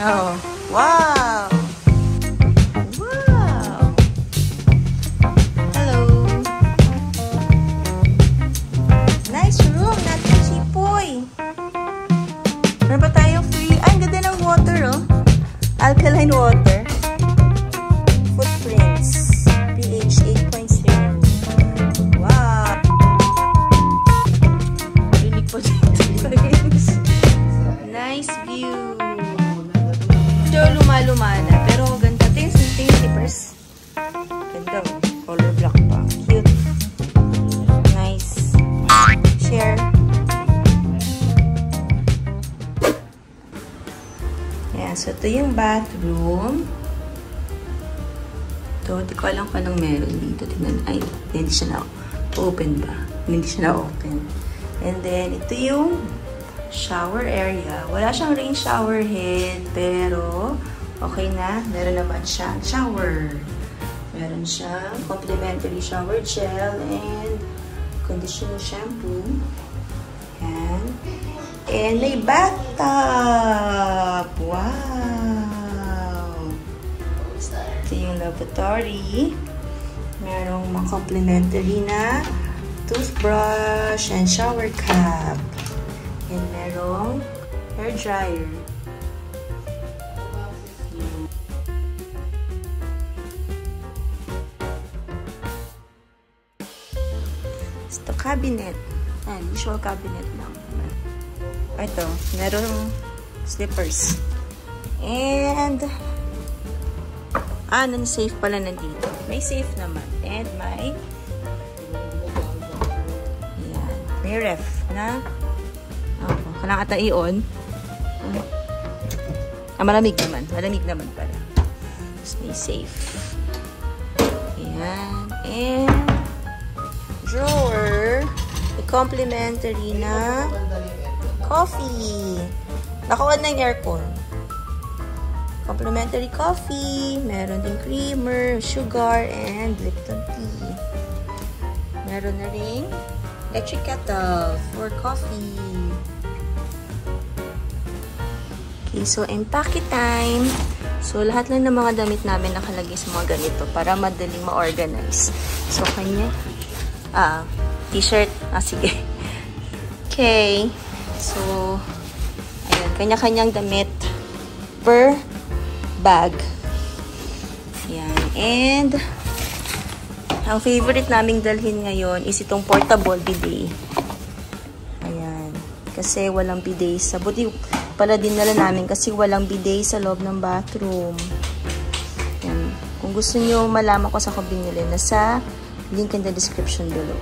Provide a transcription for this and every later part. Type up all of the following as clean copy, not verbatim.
Oh, wow! Wow! Hello! Nice room! Natin chipoy! Meron pa tayong free... Ay, ang ganda ng water, oh! Alkaline water. Footprints. pH 8.0. Wow! Rinig po dito, guys. Nice view! Luma-luma na. Pero ganda. Tingin slippers. Ganda. Color black pa. Cute. Nice. Share. Yan. So, ito yung bathroom. Ito. Di ko alam kung anong meron dito. Tingnan. Ay, hindi siya na-open ba? Hindi siya na-open. And then, ito yung shower area. Wala siyang rain shower head, pero okay na. Meron naman siyang shower. Meron siyang complimentary shower gel and conditioner shampoo. Yan. And may bathtub! Wow! Ito yung lavatory. Merong mga complimentary na toothbrush and shower cap. And merong hair dryer. Ito, cabinet. Ayan, usual cabinet lang. Ito, merong slippers. And, non-safe pala nandito. May safe naman. And may, ayan, may ref na, kailangan ata i-on. Malamig naman. Malamig naman pala. Stay safe. Ayan. And drawer. Complimentary na coffee. Naka-on na yung aircon. Complimentary coffee. Meron din creamer, sugar, and Lipton tea. Meron na rin electric kettle for coffee. Okay, so empake time. So, lahat lang ng mga damit namin nakalagay sa mga ganito para madaling ma-organize. So, kanya, t-shirt. Sige. Okay. So, ayan, kanya-kanyang damit per bag. Ayan. And, ang favorite naming dalhin ngayon is itong portable bidet. Ayan. Kasi walang bidet sa buti pala dinala namin kasi walang bidet sa loob ng bathroom. Yan. Kung gusto nyo malaman ko sa binili, nasa link in the description below.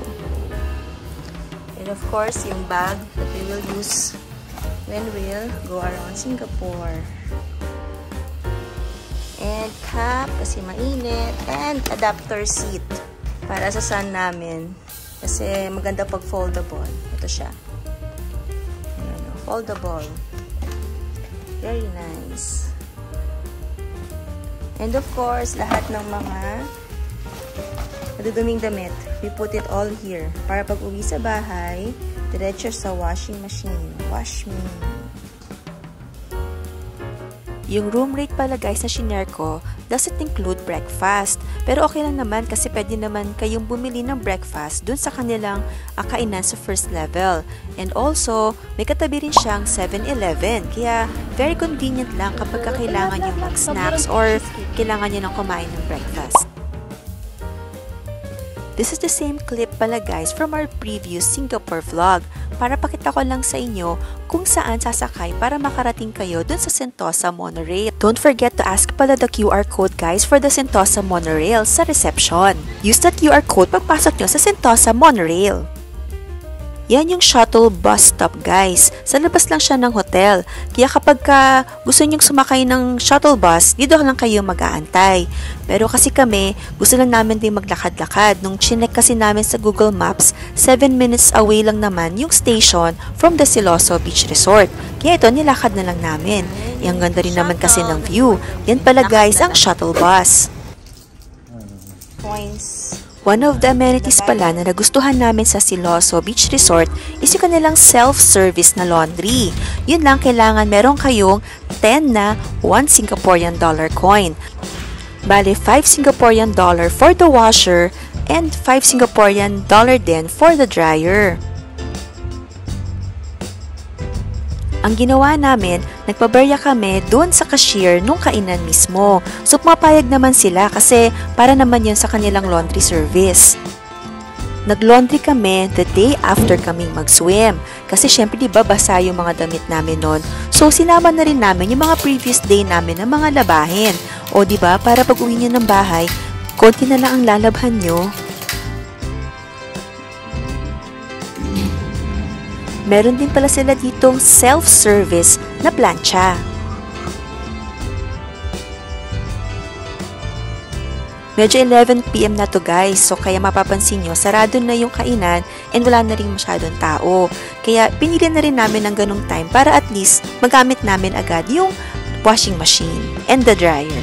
And of course, yung bag that we will use when we'll go around Singapore. And cap kasi mainit. And adapter seat para sa son namin. Kasi maganda pag foldable. Ito siya. Ayan, foldable. Very nice. And of course, lahat ng mga maduduming damit, we put it all here. Para pag uwi sa bahay, diretso sa washing machine. Wash me. Yung room rate pala guys na shinare ko doesn't include breakfast. Pero okay lang naman kasi pwede naman kayong bumili ng breakfast dun sa kanilang kainan sa first level. And also, may katabi rin siyang 7-Eleven. Kaya very convenient lang kapag kailangan nyo mag-snacks or kailangan nyo nang kumain ng breakfast. This is the same clip pala guys from our previous Singapore vlog para pakita ko lang sa inyo kung saan sasakay para makarating kayo dun sa Sentosa Monorail. Don't forget to ask pala the QR code guys for the Sentosa Monorail sa reception. Use that QR code pagpasok nyo sa Sentosa Monorail. Yan yung shuttle bus stop guys. Sa labas lang siya ng hotel. Kaya kapag gusto nyong sumakay ng shuttle bus, dito lang kayo mag-aantay. Pero kasi kami, gusto lang namin din maglakad-lakad. Nung chinek kasi namin sa Google Maps, 7 minutes away lang naman yung station from the Siloso Beach Resort. Kaya ito, nilakad na lang namin. Yung ganda rin naman kasi ng view. Yan pala guys ang shuttle bus. Points. One of the amenities pala na nagustuhan namin sa Siloso Beach Resort is yung kanilang self-service na laundry. Yun lang, kailangan meron kayong 10 na 1 Singaporean dollar coin. Bale, 5 Singaporean dollar for the washer and 5 Singaporean dollar din for the dryer. Ang ginawa namin, nagpabarya kami doon sa cashier nung kainan mismo. So, pumapayag naman sila kasi para naman yun sa kanilang laundry service. Nag-laundry kami the day after kaming mag-swim. Kasi syempre diba basa yung mga damit namin nun. So, sinama na rin namin yung mga previous day namin ng mga labahin. O diba, para pag uwi nyo ng bahay, konti na lang ang lalabhan nyo. Meron din pala sila ditong self-service na plancha. Medyo 11 PM na to guys, so kaya mapapansin nyo, sarado na yung kainan and wala na rin masyadong tao. Kaya pinili na rin namin ng ganong time para at least magamit namin agad yung washing machine and the dryer.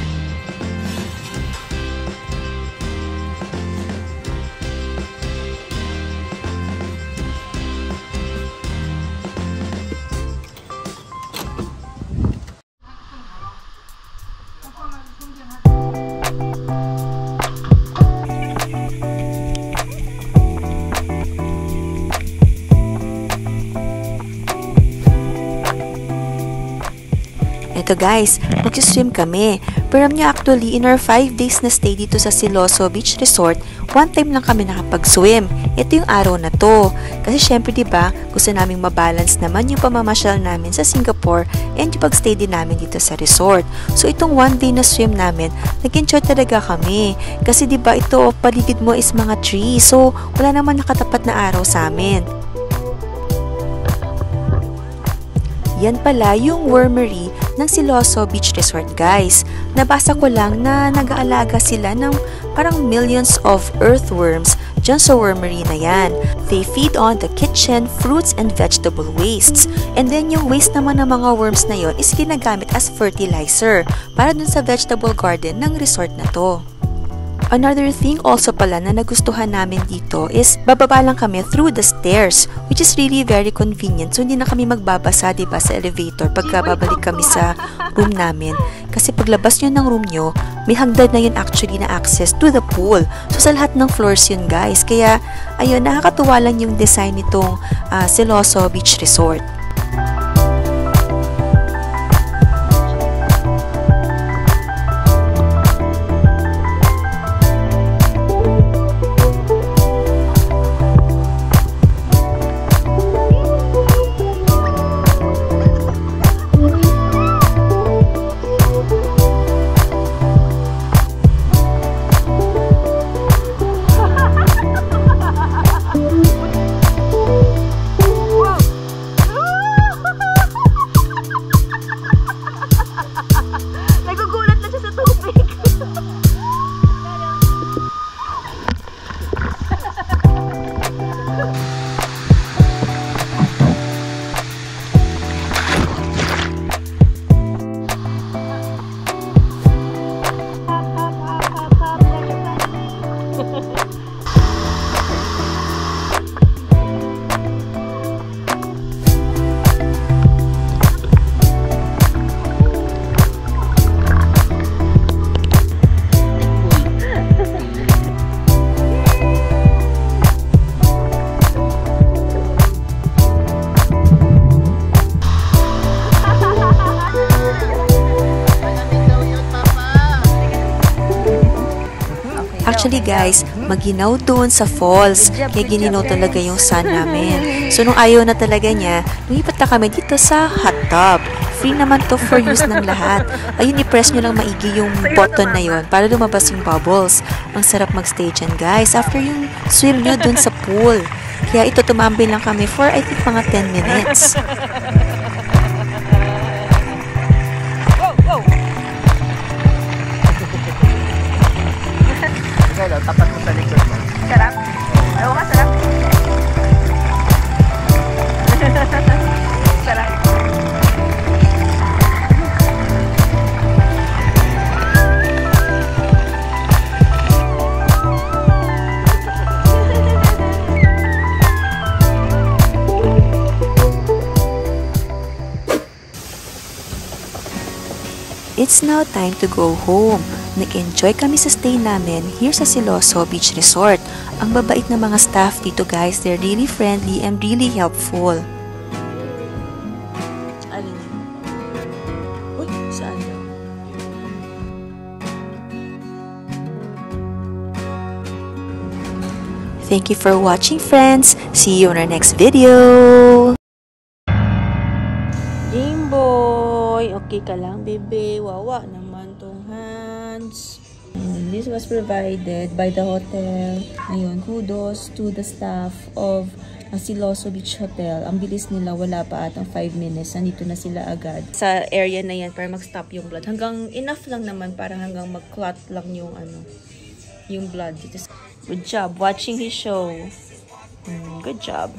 Ito guys, mag-swim kami. Pero nyo actually, in our 5 days na stay dito sa Siloso Beach Resort, one time lang kami nakapag-swim. Ito yung araw na to. Kasi syempre diba, gusto naming mabalance naman yung pamamasyal namin sa Singapore and yung pag-stay din namin dito sa resort. So itong one day na swim namin, nag-enjoy talaga kami. Kasi diba ito, paligid mo is mga trees. So wala naman nakatapat na araw sa amin. Yan pala yung wormery ng Siloso Beach Resort guys. Nabasa ko lang na nag-aalaga sila ng parang millions of earthworms dyan sa wormery na yan. They feed on the kitchen, fruits, and vegetable wastes. And then yung waste naman ng mga worms na yon is ginagamit as fertilizer para dun sa vegetable garden ng resort na to. Another thing also pala na nagustuhan namin dito is bababa lang kami through the stairs, which is really very convenient. So hindi na kami magbabasa diba sa elevator pagka babalik kami sa room namin. Kasi paglabas nyo ng room nyo, may hagdan na yun actually na access to the pool. So sa lahat ng floors yun guys. Kaya ayun, nakakatuwa lang yung design nitong Siloso Beach Resort. Actually guys, maginaw doon sa falls. Kaya gininaw talaga yung sun namin. So nung ayaw na talaga niya, lumipat na kami dito sa hot tub. Free naman to for use ng lahat. Ayun, i-press nyo lang maigi yung button na yon para lumabas yung bubbles. Ang sarap mag-stay dyan guys after yung swim nyo doon sa pool. Kaya ito tumambay lang kami for I think mga 10 minutes. Hello, tapat mo sa likod mo. Sarap? Oo ka, sarap. Sarap. It's now time to go home. Nag-enjoy kami sa stay namin here sa Siloso Beach Resort. Ang babait na mga staff dito guys, they're really friendly and really helpful. Alin? Uy, saan daw? Thank you for watching friends. See you on our next video. Game Boy! Okay ka lang, bebe. Wawa naman tong hands. This was provided by the hotel. Ayun, kudos to the staff of Siloso Beach Hotel. Ang bilis nila, wala pa atang 5 minutes. Nandito na sila agad. Sa area na yan para mag-stop yung blood. Hanggang enough lang naman para hanggang mag-clot lang yung yung blood. Good job watching his show. Good job.